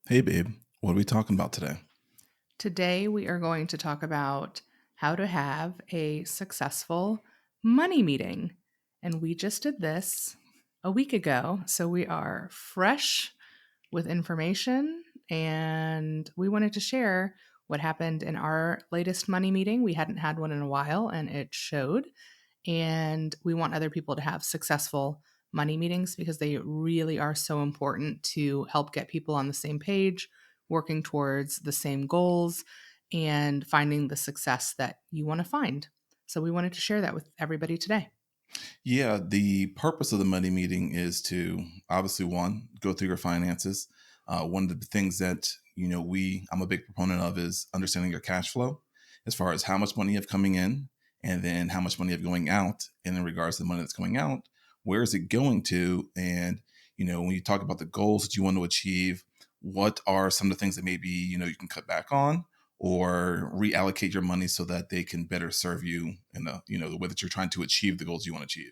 Hey, babe, what are we talking about today? Today, we are going to talk about how to have a successful money meeting. And we just did this a week ago. So we are fresh with information and we wanted to share what happened in our latest money meeting. We hadn't had one in a while and it showed. And we want other people to have successful money meetings because they really are so important to help get people on the same page, working towards the same goals, and finding the success that you want to find. So we wanted to share that with everybody today. Yeah, the purpose of the money meeting is to obviously one, go through your finances. One of the things that I'm a big proponent of is understanding your cash flow, as far as how much money you have coming in, and then how much money you have going out. And in regards to the money that's going out, where is it going to? And when you talk about the goals that you want to achieve, what are some of the things that maybe you can cut back on, or reallocate your money so that they can better serve you in the way that you're trying to achieve the goals you want to achieve.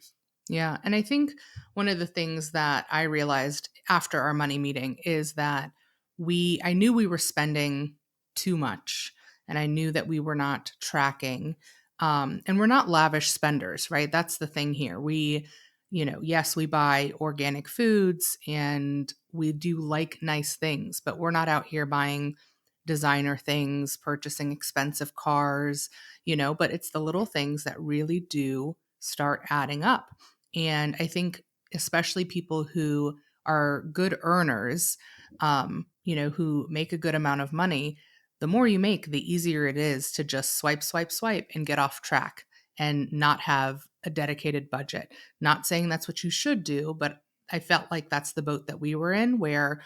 Yeah. And I think one of the things that I realized after our money meeting is that I knew we were spending too much and I knew that we were not tracking. And we're not lavish spenders, right? That's the thing here. Yes, we buy organic foods and we do like nice things, but we're not out here buying designer things, purchasing expensive cars, but it's the little things that really do start adding up. And I think, especially people who are good earners, who make a good amount of money, the more you make, the easier it is to just swipe, swipe, swipe and get off track and not have a dedicated budget. Not saying that's what you should do, but I felt like that's the boat that we were in, where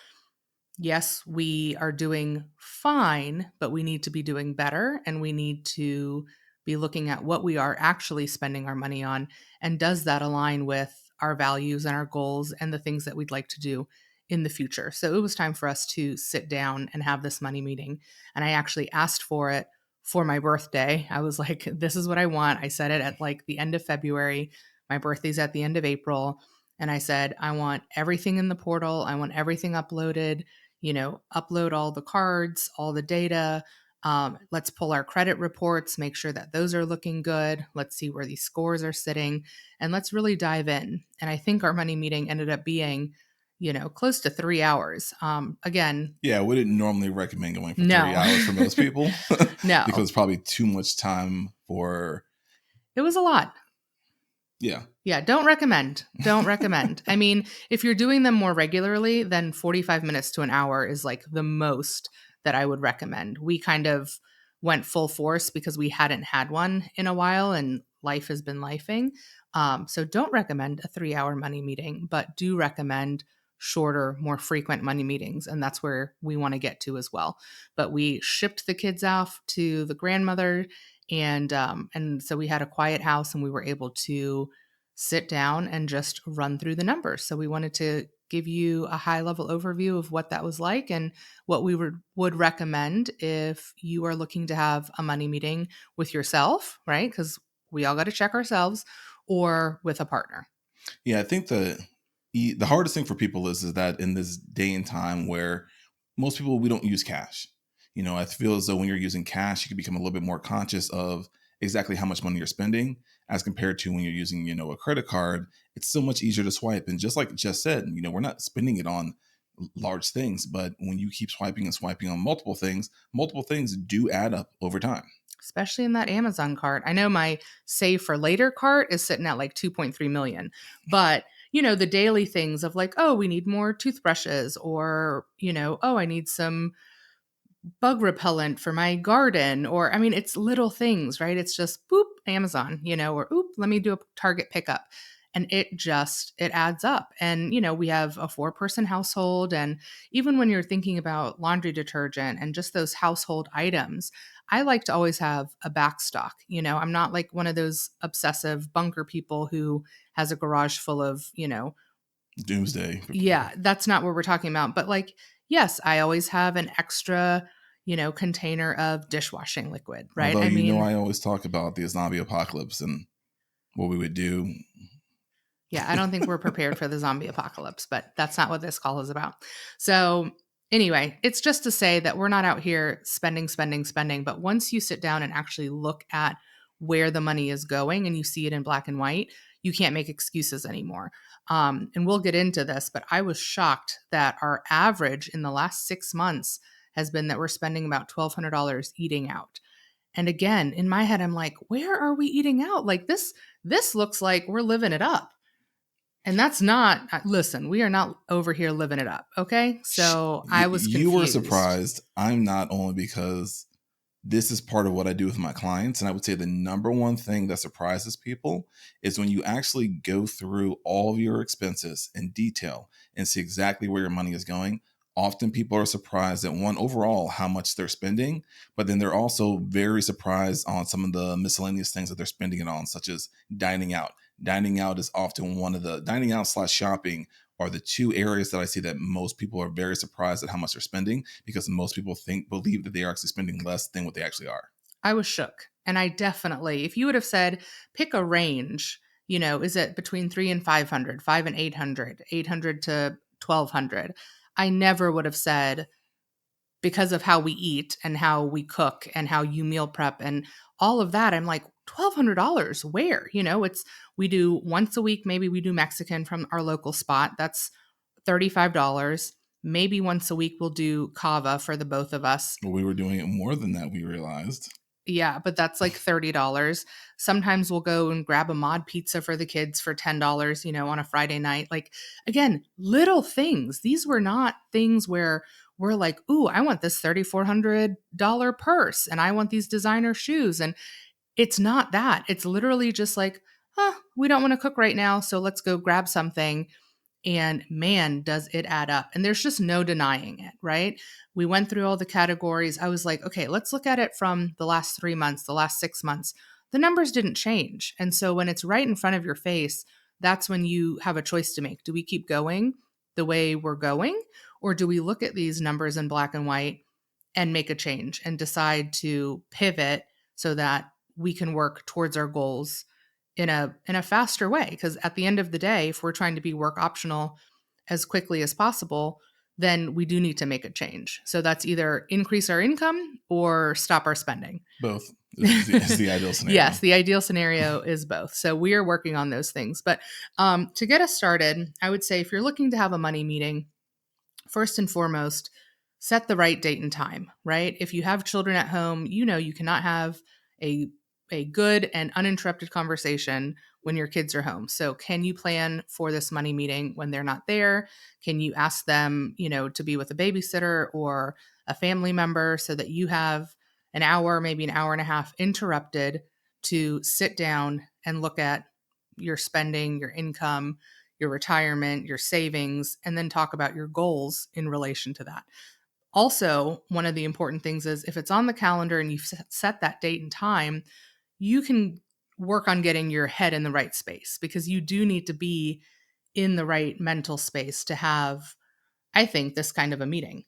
yes, we are doing fine, but we need to be doing better and we need to be looking at what we are actually spending our money on. And does that align with our values and our goals and the things that we'd like to do in the future? So it was time for us to sit down and have this money meeting. And I actually asked for it for my birthday. I was like, this is what I want. I said it at like the end of February. My birthday's at the end of April. And I said, I want everything in the portal. I want everything uploaded, upload all the cards, all the data. Let's pull our credit reports, make sure that those are looking good. Let's see where these scores are sitting, and let's really dive in. And I think our money meeting ended up being, close to 3 hours. Again, Yeah, I wouldn't normally recommend going for three no, hours for most people because no, it's probably too much time for, it was a lot. yeah. Yeah, don't recommend. Don't recommend. I mean, if you're doing them more regularly, then 45 minutes to an hour is like the most that I would recommend. We kind of went full force because we hadn't had one in a while and life has been lifing. So don't recommend a 3 hour money meeting, but do recommend shorter, more frequent money meetings. And that's where we want to get to as well. But we shipped the kids off to the grandmother, and so we had a quiet house and we were able to sit down and just run through the numbers. So we wanted to give you a high level overview of what that was like and what we would recommend if you are looking to have a money meeting with yourself, right? Because we all got to check ourselves, or with a partner. Yeah, I think the hardest thing for people is that in this day and time where most people, we don't use cash. I feel as though when you're using cash, you can become a little bit more conscious of exactly how much money you're spending as compared to when you're using, a credit card. It's so much easier to swipe. And just like Jess said, we're not spending it on large things, but when you keep swiping and swiping on multiple things do add up over time. Especially in that Amazon cart. I know my save for later cart is sitting at like 2.3 million. But, the daily things of like, oh, we need more toothbrushes, or, oh, I need some bug repellent for my garden, or I mean, it's little things, right? It's just boop, Amazon, or oop, let me do a Target pickup. And it adds up. And we have a 4-person household, and even when you're thinking about laundry detergent and just those household items, I like to always have a back stock. I'm not like one of those obsessive bunker people who has a garage full of, Doomsday. yeah, that's not what we're talking about. But like, yes, I always have an extra, container of dishwashing liquid, right? Although I mean, I always talk about the zombie apocalypse and what we would do. yeah, I don't think we're prepared for the zombie apocalypse, but that's not what this call is about. So, Anyway, it's just to say that we're not out here spending, spending, spending. But once you sit down and actually look at where the money is going and you see it in black and white, you can't make excuses anymore. And we'll get into this, but I was shocked that our average in the last 6 months has been that we're spending about $1,200 eating out. And again, in my head, I'm like, where are we eating out? Like this looks like we're living it up. And that's not, listen, we are not over here living it up. Okay. So I was You were confused. surprised. I'm not, only because this is part of what I do with my clients. And I would say the number one thing that surprises people is when you actually go through all of your expenses in detail and see exactly where your money is going. Often people are surprised at, one, overall how much they're spending, but then they're also very surprised on some of the miscellaneous things that they're spending it on, such as dining out. Dining out is often one of the dining out slash shopping are the two areas that I see that most people are very surprised at how much they're spending, because most people believe that they are actually spending less than what they actually are. I was shook. And I definitely, if you would have said, pick a range, is it between 3 and 500, 5 and 800, 800 to 1200? I never would have said, because of how we eat and how we cook and how you meal prep and all of that, I'm like, $1,200 where? We do once a week, maybe we do Mexican from our local spot. That's $35. Maybe once a week we'll do kava for the both of us. But we were doing it more than that, we realized. Yeah, but that's like $30. Sometimes we'll go and grab a mod pizza for the kids for $10, on a Friday night. Like, again, little things. These were not things where we're like, ooh, I want this $3,400 purse and I want these designer shoes. And it's not that. It's literally just like, we don't want to cook right now. So let's go grab something. And man, does it add up. And there's just no denying it, right? We went through all the categories. I was like, okay, let's look at it from the last 3 months, the last 6 months. The numbers didn't change. And so when it's right in front of your face, that's when you have a choice to make. Do we keep going the way we're going? Or do we look at these numbers in black and white and make a change and decide to pivot so that we can work towards our goals in a faster way? Because at the end of the day, if we're trying to be work optional as quickly as possible, then we do need to make a change. So that's either increase our income or stop our spending. Both is the ideal scenario. Yes, the ideal scenario is both. So we are working on those things. But to get us started, I would say if you're looking to have a money meeting, first and foremost, set the right date and time, right? If you have children at home, you cannot have a a good and uninterrupted conversation when your kids are home. So, can you plan for this money meeting when they're not there? Can you ask them, to be with a babysitter or a family member so that you have an hour, maybe an hour and a half interrupted to sit down and look at your spending, your income, your retirement, your savings, and then talk about your goals in relation to that. Also, one of the important things is if it's on the calendar and you've set that date and time, you can work on getting your head in the right space, because you do need to be in the right mental space to have, I think, this kind of a meeting.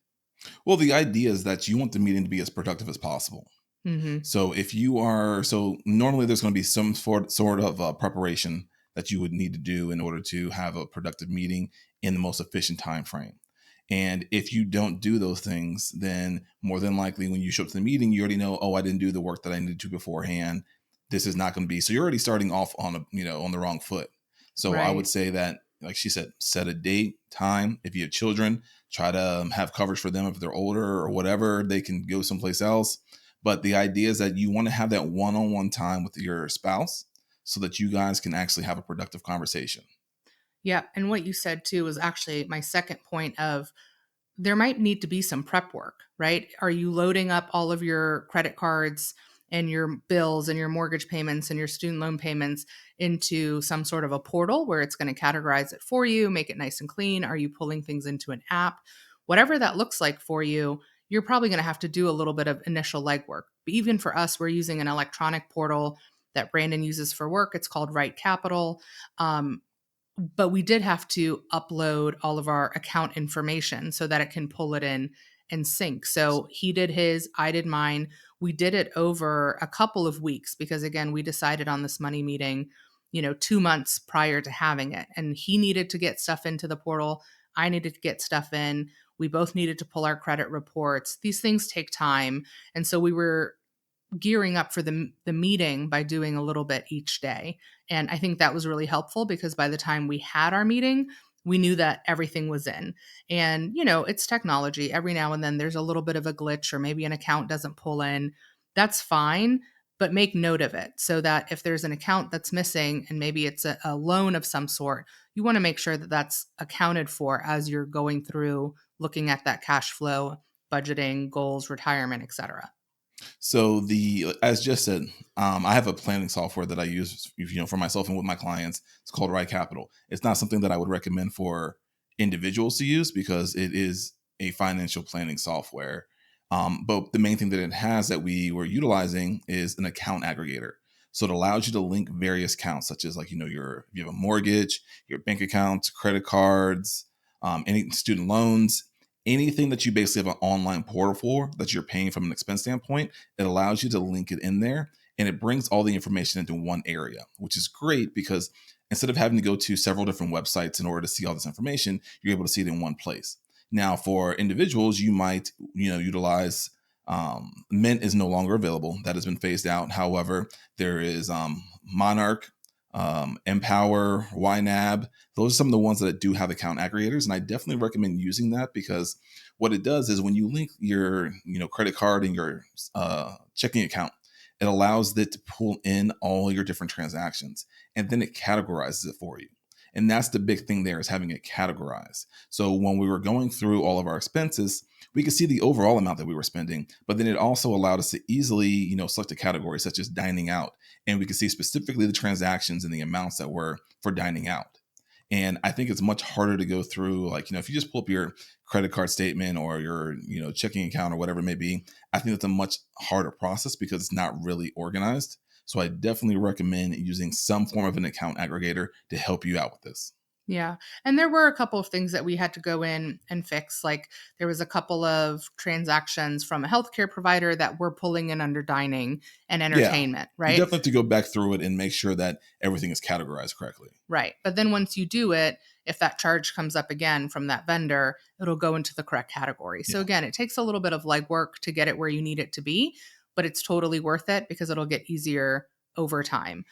Well, the idea is that you want the meeting to be as productive as possible. Mm-hmm. So normally there's going to be some sort of preparation that you would need to do in order to have a productive meeting in the most efficient time frame. And if you don't do those things, then more than likely when you show up to the meeting, you already know, oh, I didn't do the work that I needed to beforehand. This is not going to be, so you're already starting off on on the wrong foot. So I would Right. say that, like she said, set a date, time. If you have children, try to have coverage for them. If they're older or whatever, they can go someplace else. But the idea is that you want to have that one-on-one time with your spouse so that you guys can actually have a productive conversation. Yeah. And what you said too was actually my second point of there might need to be some prep work, right? Are you loading up all of your credit cards and your bills and your mortgage payments and your student loan payments into some sort of a portal where it's going to categorize it for you, make it nice and clean? Are you pulling things into an app? Whatever that looks like for you, you're probably going to have to do a little bit of initial legwork. Even for us, we're using an electronic portal that Brandon uses for work. It's called Right Capital. Um, but we did have to upload all of our account information so that it can pull it in and sync. So he did his, I did mine. We did it over a couple of weeks because, again, we decided on this money meeting, 2 months prior to having it. And he needed to get stuff into the portal. I needed to get stuff in. We both needed to pull our credit reports. These things take time. And so we were gearing up for the meeting by doing a little bit each day. And I think that was really helpful because by the time we had our meeting, we knew that everything was in. And, it's technology. Every now and then there's a little bit of a glitch or maybe an account doesn't pull in. That's fine, but make note of it so that if there's an account that's missing and maybe it's a loan of some sort, you want to make sure that that's accounted for as you're going through looking at that cash flow, budgeting, goals, retirement, etc. So as just said, I have a planning software that I use, for myself and with my clients. It's called Right Capital. It's not something that I would recommend for individuals to use because it is a financial planning software. But the main thing that it has that we were utilizing is an account aggregator. So it allows you to link various accounts, such as if you have a mortgage, your bank accounts, credit cards, any student loans, anything that you basically have an online portal for that you're paying from an expense standpoint. It allows you to link it in there, and it brings all the information into one area, which is great because instead of having to go to several different websites in order to see all this information, you're able to see it in one place. Now, for individuals, you might utilize Mint is no longer available. That has been phased out. However, there is Monarch, Empower, YNAB. Those are some of the ones that do have account aggregators, and I definitely recommend using that because what it does is when you link your credit card and your checking account, it allows it to pull in all your different transactions, and then it categorizes it for you. And that's the big thing there, is having it categorized. So when we were going through all of our expenses, we could see the overall amount that we were spending, but then it also allowed us to easily, select a category such as dining out. And we could see specifically the transactions and the amounts that were for dining out. And I think it's much harder to go through, if you just pull up your credit card statement or your, checking account or whatever it may be, I think it's a much harder process because it's not really organized. So I definitely recommend using some form of an account aggregator to help you out with this. Yeah. And there were a couple of things that we had to go in and fix. Like there was a couple of transactions from a healthcare provider that were pulling in under dining and Yeah, entertainment, you right? definitely have to go back through it and make sure that everything is categorized correctly. Right. But then once you do it, if that charge comes up again from that vendor, it'll go into the correct category. So Yeah. again, it takes a little bit of legwork to get it where you need it to be, but it's totally worth it because it'll get easier over time.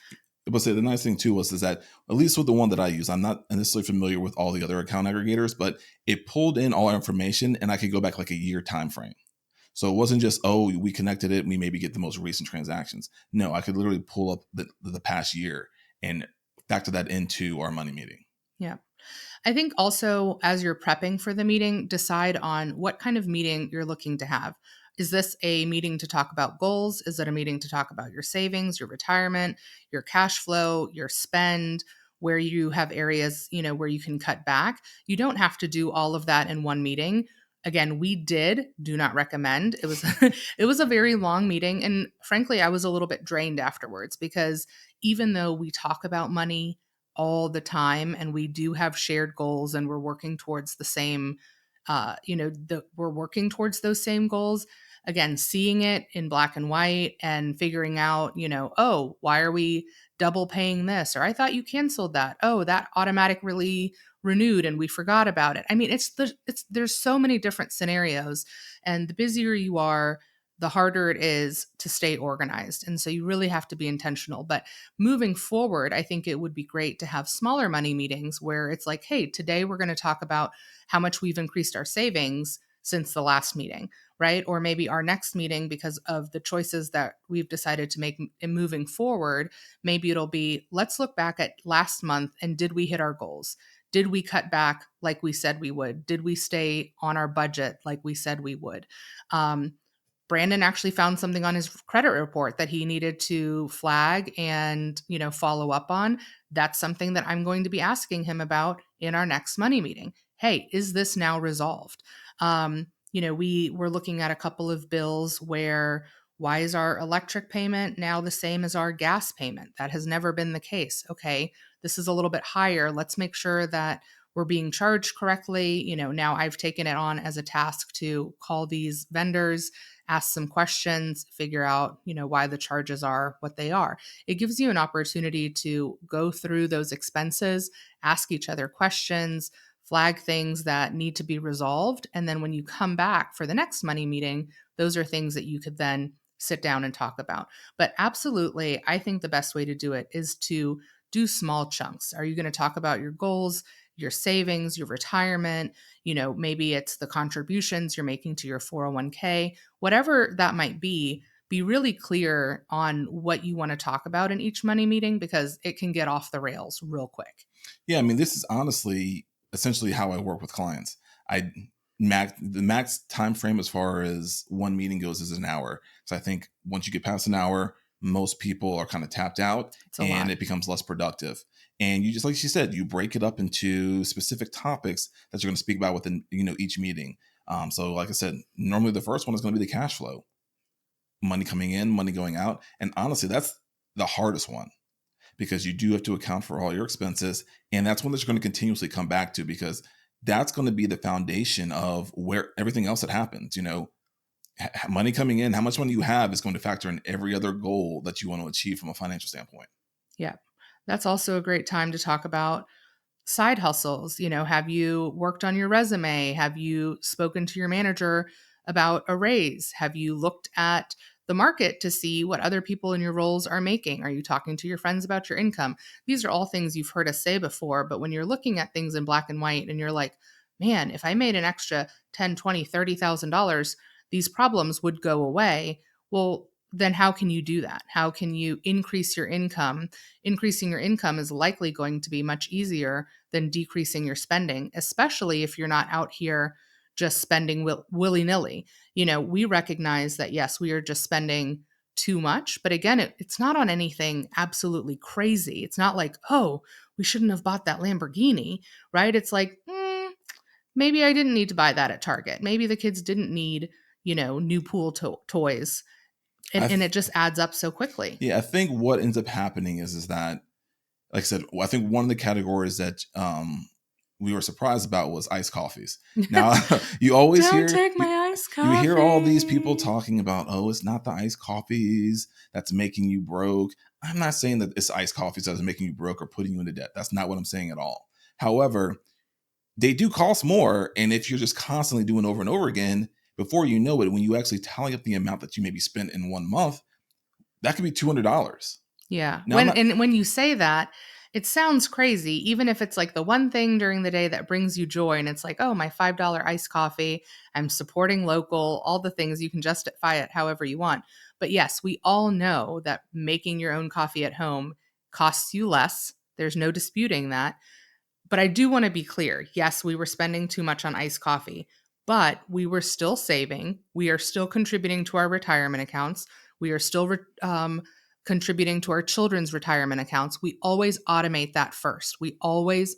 But say the nice thing too is that at least with the one that I use, I'm not necessarily familiar with all the other account aggregators, but it pulled in all our information and I could go back like a year time frame. So it wasn't just, oh, we connected it, we maybe get the most recent transactions. No, I could literally pull up the past year and factor that into our money meeting. Yeah. I think also as you're prepping for the meeting, decide on what kind of meeting you're looking to have. Is this a meeting to talk about goals? Is it a meeting to talk about your savings, your retirement, your cash flow, your spend, where you have areas, where you can cut back? You don't have to do all of that in one meeting. Again, we do not recommend. It was it was a very long meeting and frankly, I was a little bit drained afterwards because even though we talk about money all the time and we do have shared goals and we're working towards the same we're working towards those same goals, again seeing it in black and white and figuring out, oh, why are we double paying this, or I thought you canceled that, oh, that automatically renewed and we forgot about it. I mean, there's so many different scenarios, and the busier you are, the harder it is to stay organized. And so you really have to be intentional. But moving forward, I think it would be great to have smaller money meetings where it's like, hey, today we're going to talk about how much we've increased our savings since the last meeting, right? Or maybe our next meeting, because of the choices that we've decided to make in moving forward, maybe it'll be, let's look back at last month and did we hit our goals? Did we cut back like we said we would? Did we stay on our budget like we said we would? Brandon actually found something on his credit report that he needed to flag and, follow up on. That's something that I'm going to be asking him about in our next money meeting. Hey, is this now resolved? We were looking at a couple of bills where, why is our electric payment now the same as our gas payment? That has never been the case. Okay, this is a little bit higher. Let's make sure that we're being charged correctly. Now I've taken it on as a task to call these vendors, ask some questions, figure out, why the charges are what they are. It gives you an opportunity to go through those expenses, ask each other questions, flag things that need to be resolved. And then when you come back for the next money meeting, those are things that you could then sit down and talk about. But absolutely, I think the best way to do it is to do small chunks. Are you going to talk about your goals, your savings, your retirement? Maybe it's the contributions you're making to your 401k, whatever that might be really clear on what you want to talk about in each money meeting, because it can get off the rails real quick. Yeah, I mean, this is honestly essentially how I work with clients. The max time frame as far as one meeting goes is an hour. So I think once you get past an hour, most people are kind of tapped out and it becomes less productive. And you just, like she said, you break it up into specific topics that you're going to speak about within, each meeting. So like I said, normally the first one is going to be the cash flow, money coming in, money going out. And honestly, that's the hardest one, because you do have to account for all your expenses. And that's one that you're going to continuously come back to, because that's going to be the foundation of where everything else that happens. Money coming in, how much money you have is going to factor in every other goal that you want to achieve from a financial standpoint. Yeah. That's also a great time to talk about side hustles. Have you worked on your resume? Have you spoken to your manager about a raise? Have you looked at the market to see what other people in your roles are making? Are you talking to your friends about your income? These are all things you've heard us say before, but when you're looking at things in black and white and you're like, man, if I made an extra 10, 20, $30,000, these problems would go away. Well, then how can you do that? How can you increase your income? Increasing your income is likely going to be much easier than decreasing your spending, especially if you're not out here just spending willy-nilly. We recognize that, yes, we are just spending too much, but again, it's not on anything absolutely crazy. It's not like, oh, we shouldn't have bought that Lamborghini, right? It's like, maybe I didn't need to buy that at Target. Maybe the kids didn't need, new pool toys. And it just adds up so quickly. Yeah, I think what ends up happening is that, like I said, I think one of the categories that we were surprised about was iced coffees. Now, you always Don't take my iced coffee. You hear all these people talking about, oh, it's not the iced coffees that's making you broke. I'm not saying that it's iced coffees that's making you broke or putting you into debt. That's not what I'm saying at all. However, they do cost more. And if you're just constantly doing over and over again, before you know it, when you actually tally up the amount that you maybe spent in 1 month, that could be $200. Yeah. When you say that, it sounds crazy, even if it's like the one thing during the day that brings you joy. And it's like, oh, my $5 iced coffee, I'm supporting local, all the things. You can justify it however you want. But yes, we all know that making your own coffee at home costs you less. There's no disputing that. But I do want to be clear. Yes, we were spending too much on iced coffee, but we were still saving. We are still contributing to our retirement accounts. We are still contributing to our children's retirement accounts. We always automate that first. We always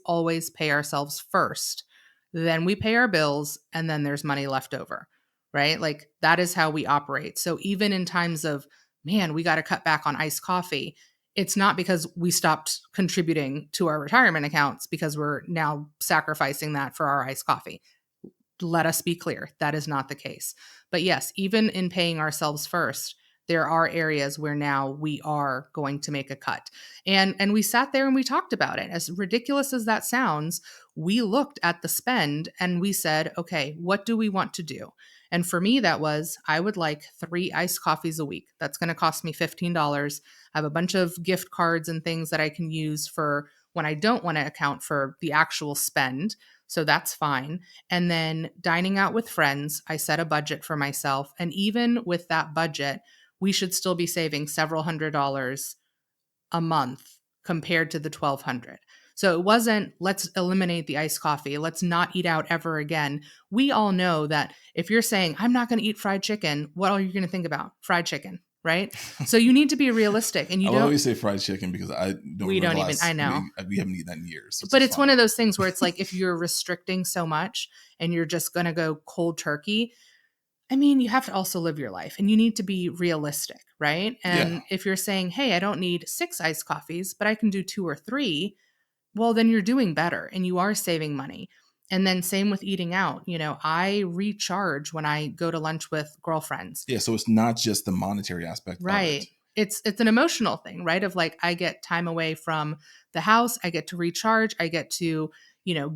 pay ourselves first. Then we pay our bills, and then there's money left over, right? Like that is how we operate. So even in times of, man, we got to cut back on iced coffee, it's not because we stopped contributing to our retirement accounts because we're now sacrificing that for our iced coffee. Let us be clear, that is not the case. But yes, even in paying ourselves first, there are areas where now we are going to make a cut. And we sat there and we talked about it. As ridiculous as that sounds, we looked at the spend and we said, okay, what do we want to do? And for me, that was, I would like 3 iced coffees a week. That's going to cost me $15. I have a bunch of gift cards and things that I can use for when I don't want to account for the actual spend. So that's fine. And then dining out with friends, I set a budget for myself. And even with that budget, we should still be saving several $100s a month compared to the $1,200. So it wasn't, let's eliminate the iced coffee. Let's not eat out ever again. We all know that if you're saying, I'm not going to eat fried chicken, what are you going to think about? Fried chicken, right? So you need to be realistic. And you don't always say fried chicken because I know. We haven't eaten that in years. So but it's one of those things where it's like, if you're restricting so much and you're just going to go cold turkey, I mean, you have to also live your life and you need to be realistic, right? And if you're saying, hey, I don't need 6 iced coffees, but I can do 2 or 3, well, then you're doing better and you are saving money. And then same with eating out. I recharge when I go to lunch with girlfriends. Yeah. So it's not just the monetary aspect right. of it. It's an emotional thing, right? Of like, I get time away from the house. I get to recharge. I get to,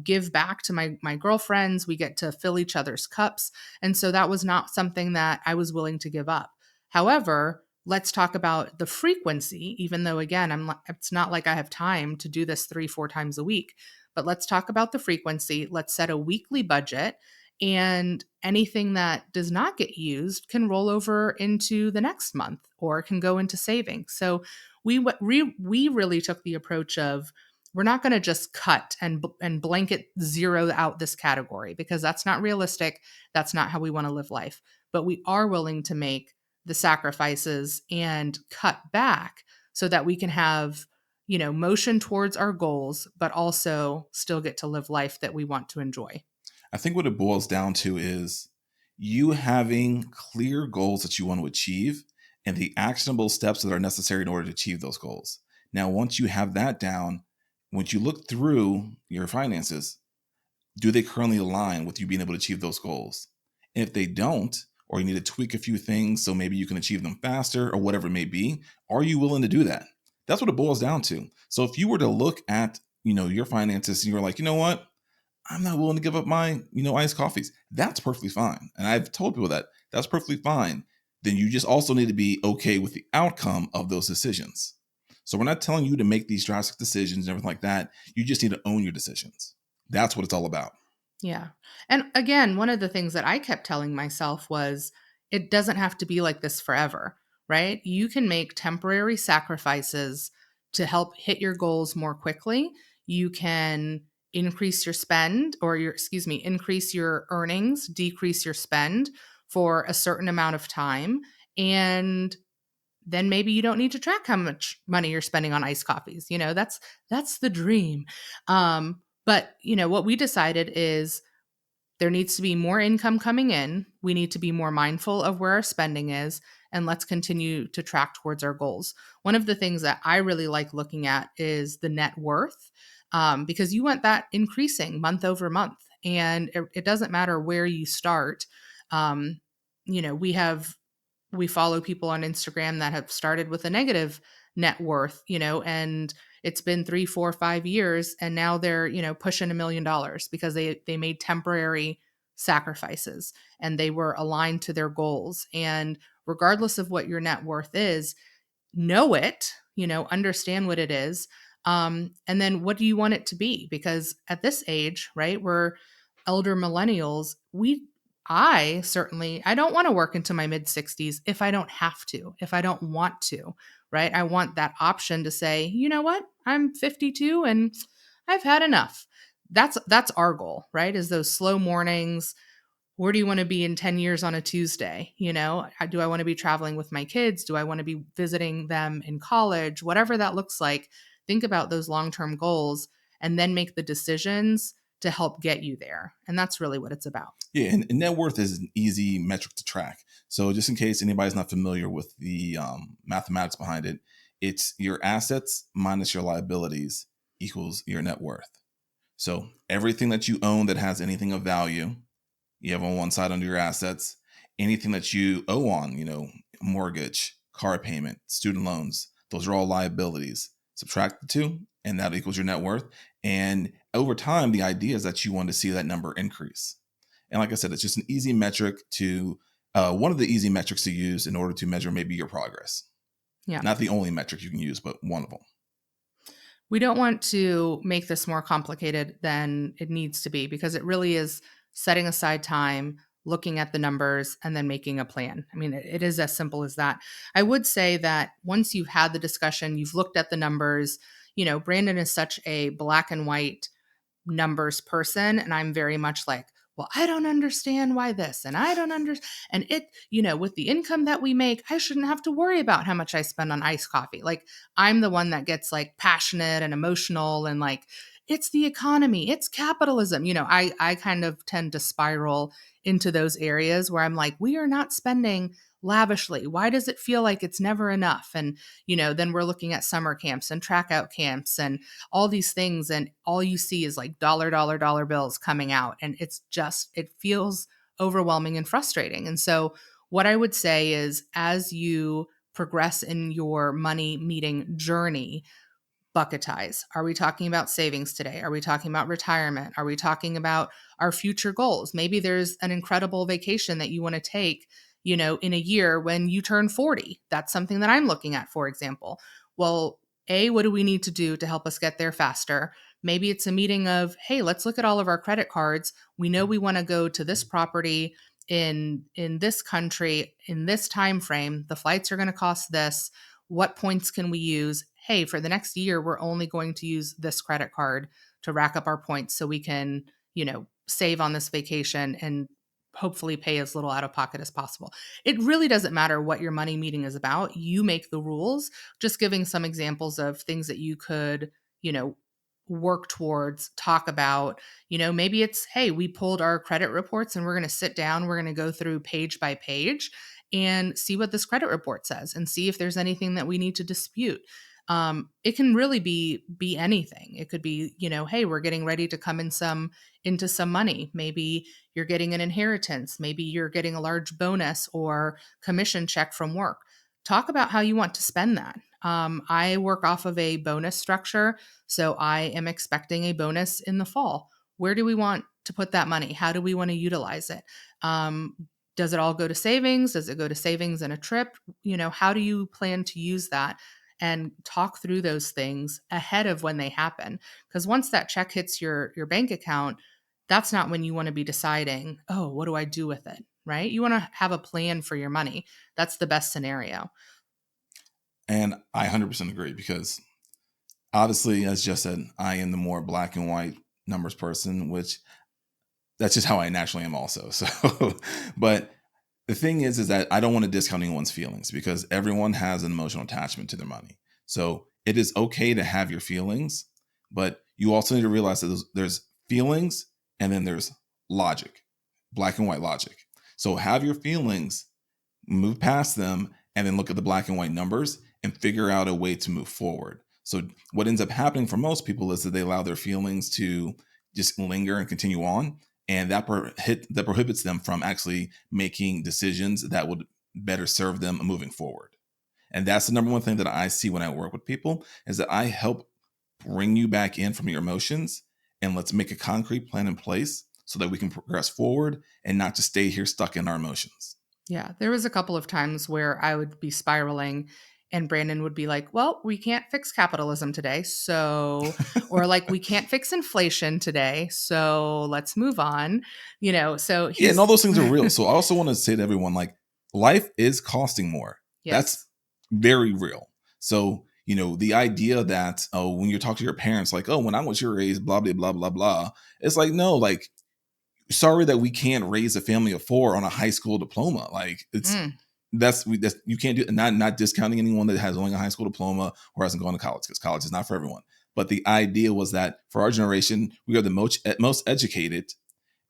give back to my girlfriends. We get to fill each other's cups. And so that was not something that I was willing to give up. However, let's talk about the frequency, even though again, it's not like I have time to do this 3-4 times a week. But let's talk about the frequency. Let's set a weekly budget, and anything that does not get used can roll over into the next month or can go into savings. So we really took the approach of, we're not going to just cut and blanket zero out this category, because that's not realistic. That's not how we want to live life. But we are willing to make the sacrifices and cut back so that we can have, motion towards our goals, but also still get to live life that we want to enjoy. I think what it boils down to is you having clear goals that you want to achieve and the actionable steps that are necessary in order to achieve those goals. Now, once you have that down, once you look through your finances, do they currently align with you being able to achieve those goals? And if they don't, or you need to tweak a few things so maybe you can achieve them faster or whatever it may be, are you willing to do that? That's what it boils down to. So if you were to look at, your finances and you're like, you know what? I'm not willing to give up my, iced coffees. That's perfectly fine. And I've told people that that's perfectly fine. Then you just also need to be okay with the outcome of those decisions. So we're not telling you to make these drastic decisions and everything like that. You just need to own your decisions. That's what it's all about. Yeah. And again, one of the things that I kept telling myself was, it doesn't have to be like this forever, right? You can make temporary sacrifices to help hit your goals more quickly. You can increase your spend, or increase your earnings, decrease your spend for a certain amount of time. And then maybe you don't need to track how much money you're spending on iced coffees. That's the dream. But what we decided is, there needs to be more income coming in. We need to be more mindful of where our spending is, and let's continue to track towards our goals. One of the things that I really like looking at is the net worth, because you want that increasing month over month. And it doesn't matter where you start. Um, we follow people on Instagram that have started with a negative net worth, and it's been 3, 4, 5 years, and now they're, pushing $1 million because they made temporary sacrifices and they were aligned to their goals. And regardless of what your net worth is, know it, understand what it is. And then what do you want it to be? Because at this age, right, we're elder millennials. I don't want to work into my mid 60s if I don't have to, if I don't want to, right? I want that option to say, you know what? I'm 52 and I've had enough. That's our goal, right? Is those slow mornings. Where do you want to be in 10 years on a Tuesday? Do I want to be traveling with my kids? Do I want to be visiting them in college? Whatever that looks like, think about those long-term goals and then make the decisions to help get you there. And that's really what it's about. Yeah, and net worth is an easy metric to track. So just in case anybody's not familiar with the mathematics behind it, it's your assets minus your liabilities equals your net worth. So everything that you own that has anything of value, you have on one side under your assets. Anything that you owe on, mortgage, car payment, student loans, those are all liabilities. Subtract the two, and that equals your net worth. And over time, the idea is that you want to see that number increase. And like I said, it's just an easy metric to, one of the easy metrics to use in order to measure maybe your progress. Yeah. Not the only metric you can use, but one of them. We don't want to make this more complicated than it needs to be, because it really is setting aside time, looking at the numbers, and then making a plan. I mean, it is as simple as that. I would say that once you've had the discussion, you've looked at the numbers, Brandon is such a black and white numbers person, and I'm very much like, well, I don't understand why this, and I don't understand. And with the income that we make, I shouldn't have to worry about how much I spend on iced coffee. Like, I'm the one that gets like passionate and emotional and like, it's the economy, it's capitalism. I kind of tend to spiral into those areas where I'm like, we are not spending lavishly. Why does it feel like it's never enough? And, then we're looking at summer camps and track out camps and all these things. And all you see is like dollar bills coming out. And it feels overwhelming and frustrating. And so, what I would say is, as you progress in your money meeting journey, bucketize. Are we talking about savings today? Are we talking about retirement? Are we talking about our future goals? Maybe there's an incredible vacation that you want to take, in a year when you turn 40. That's something that I'm looking at, for example. Well, A, what do we need to do to help us get there faster? Maybe it's a meeting of, hey, let's look at all of our credit cards. We know we want to go to this property in this country in this time frame. The flights are going to cost this. What points can we use? Hey, for the next year, we're only going to use this credit card to rack up our points so we can, save on this vacation and hopefully pay as little out of pocket as possible. It really doesn't matter what your money meeting is about. You make the rules. Just giving some examples of things that you could, work towards, talk about. Maybe it's, hey, we pulled our credit reports and we're going to sit down, we're going to go through page by page and see what this credit report says and see if there's anything that we need to dispute. It can really be anything. It could be, hey, we're getting ready to come into some money. Maybe you're getting an inheritance. Maybe you're getting a large bonus or commission check from work. Talk about how you want to spend that. I work off of a bonus structure, so I am expecting a bonus in the fall. Where do we want to put that money? How do we want to utilize it? Does it all go to savings? Does it go to savings and a trip? How do you plan to use that? And talk through those things ahead of when they happen. Because once that check hits your bank account, that's not when you want to be deciding, oh, what do I do with it? Right? You want to have a plan for your money. That's the best scenario. And I 100% agree because obviously, as Jess said, I am the more black and white numbers person, which that's just how I naturally am also. So, but the thing is that I don't want to discount anyone's feelings because everyone has an emotional attachment to their money. So it is okay to have your feelings, but you also need to realize that there's feelings and then there's logic, black and white logic. So have your feelings, move past them, and then look at the black and white numbers and figure out a way to move forward. So what ends up happening for most people is that they allow their feelings to just linger and continue on. And that prohibits them from actually making decisions that would better serve them moving forward. And that's the number one thing that I see when I work with people is that I help bring you back in from your emotions and let's make a concrete plan in place so that we can progress forward and not just stay here stuck in our emotions. Yeah, there was a couple of times where I would be spiraling and Brandon would be like, "Well, we can't fix capitalism today. So," or like, "We can't fix inflation today. So, let's move on." So Yeah, and he's all those things are real. So I also want to say to everyone, like, life is costing more. That's yes. very real. So, the idea that, oh, when you talk to your parents, like, oh, when I was your age, blah, blah, blah, blah, blah. It's like, no, like, sorry that we can't raise a family of four on a high school diploma. Like, Mm, that's you can't do, not discounting anyone that has only a high school diploma or hasn't gone to college because college is not for everyone. But the idea was that for our generation, we are the most educated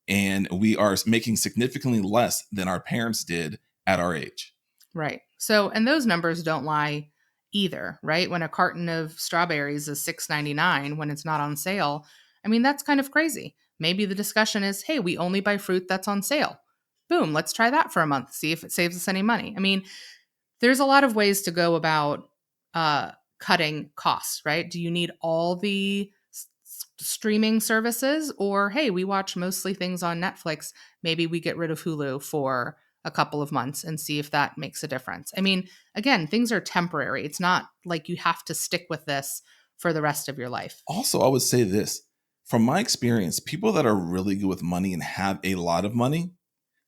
and we are making significantly less than our parents did at our age. right. So, and those numbers don't lie either, right? When a carton of strawberries is $6.99 when it's not on sale, I mean, that's kind of crazy. Maybe the discussion is, hey, we only buy fruit that's on sale. Boom, let's try that for a month, see if it saves us any money. I mean, there's a lot of ways to go about cutting costs, right? Do you need all the streaming services? Or, hey, we watch mostly things on Netflix. Maybe we get rid of Hulu for a couple of months and see if that makes a difference. I mean, again, things are temporary. It's not like you have to stick with this for the rest of your life. Also, I would say this from my experience, people that are really good with money and have a lot of money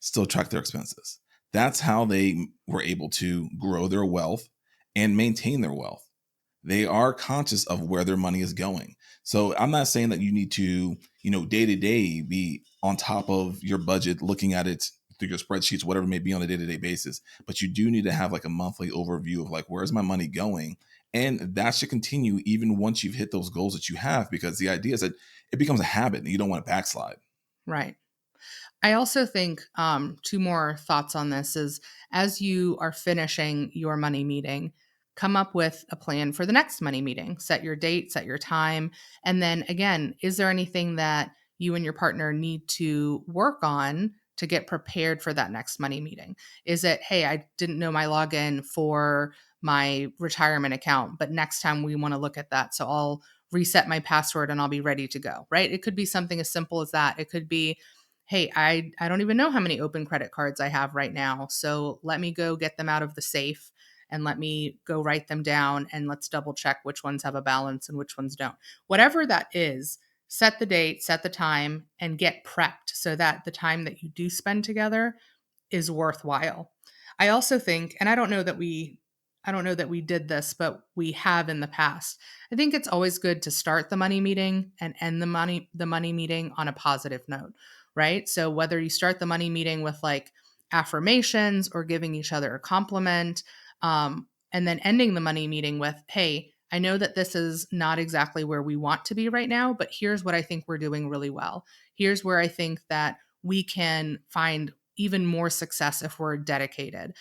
still track their expenses. That's how they were able to grow their wealth and maintain their wealth. They are conscious of where their money is going. So I'm not saying that you need to, day to day be on top of your budget, looking at it through your spreadsheets, whatever it may be on a day to day basis. But you do need to have like a monthly overview of like, where's my money going? And that should continue even once you've hit those goals that you have, because the idea is that it becomes a habit and you don't want to backslide. Right. I also think two more thoughts on this is as you are finishing your money meeting, come up with a plan for the next money meeting. Set your date, set your time. And then again, is there anything that you and your partner need to work on to get prepared for that next money meeting? Is it, hey, I didn't know my login for my retirement account, but next time we want to look at that. So I'll reset my password and I'll be ready to go, right? It could be something as simple as that. It could be, hey, I don't even know how many open credit cards I have right now. So let me go get them out of the safe and let me go write them down and let's double check which ones have a balance and which ones don't. Whatever that is, set the date, set the time, and get prepped so that the time that you do spend together is worthwhile. I also think, and I don't know that we did this, but we have in the past. I think it's always good to start the money meeting and end the money meeting on a positive note, right? So whether you start the money meeting with like affirmations or giving each other a compliment, and then ending the money meeting with, hey, I know that this is not exactly where we want to be right now, but here's what I think we're doing really well. Here's where I think that we can find even more success if we're dedicated.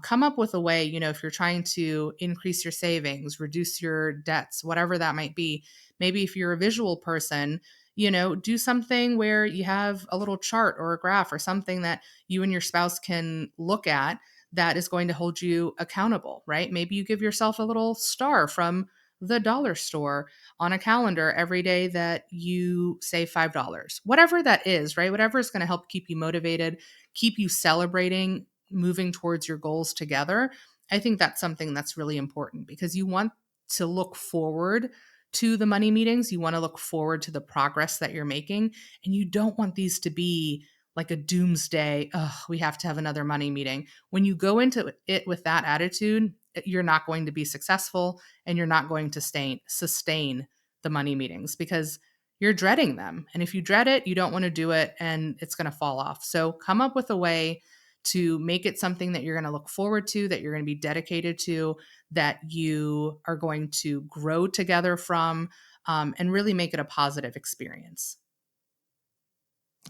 Come up with a way, if you're trying to increase your savings, reduce your debts, whatever that might be. Maybe if you're a visual person, do something where you have a little chart or a graph or something that you and your spouse can look at that is going to hold you accountable, right? Maybe you give yourself a little star from the dollar store on a calendar every day that you save $5. Whatever that is, right? Whatever is going to help keep you motivated, keep you celebrating moving towards your goals together. I think that's something that's really important because you want to look forward to the money meetings. You want to look forward to the progress that you're making. And you don't want these to be like a doomsday, oh, we have to have another money meeting. When you go into it with that attitude, you're not going to be successful and you're not going to sustain the money meetings because you're dreading them. And if you dread it, you don't want to do it and it's going to fall off. So come up with a way to make it something that you're going to look forward to, that you're going to be dedicated to, that you are going to grow together from, and really make it a positive experience.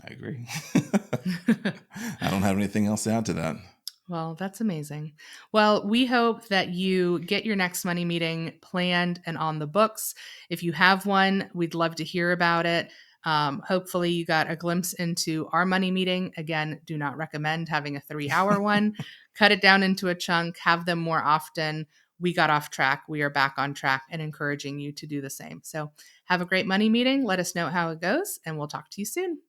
I agree. I don't have anything else to add to that. Well, that's amazing. Well, we hope that you get your next money meeting planned and on the books. If you have one, we'd love to hear about it. Hopefully, you got a glimpse into our money meeting. Again, do not recommend having a 3-hour one. Cut it down into a chunk, have them more often. We got off track. We are back on track and encouraging you to do the same. So, have a great money meeting. Let us know how it goes, and we'll talk to you soon.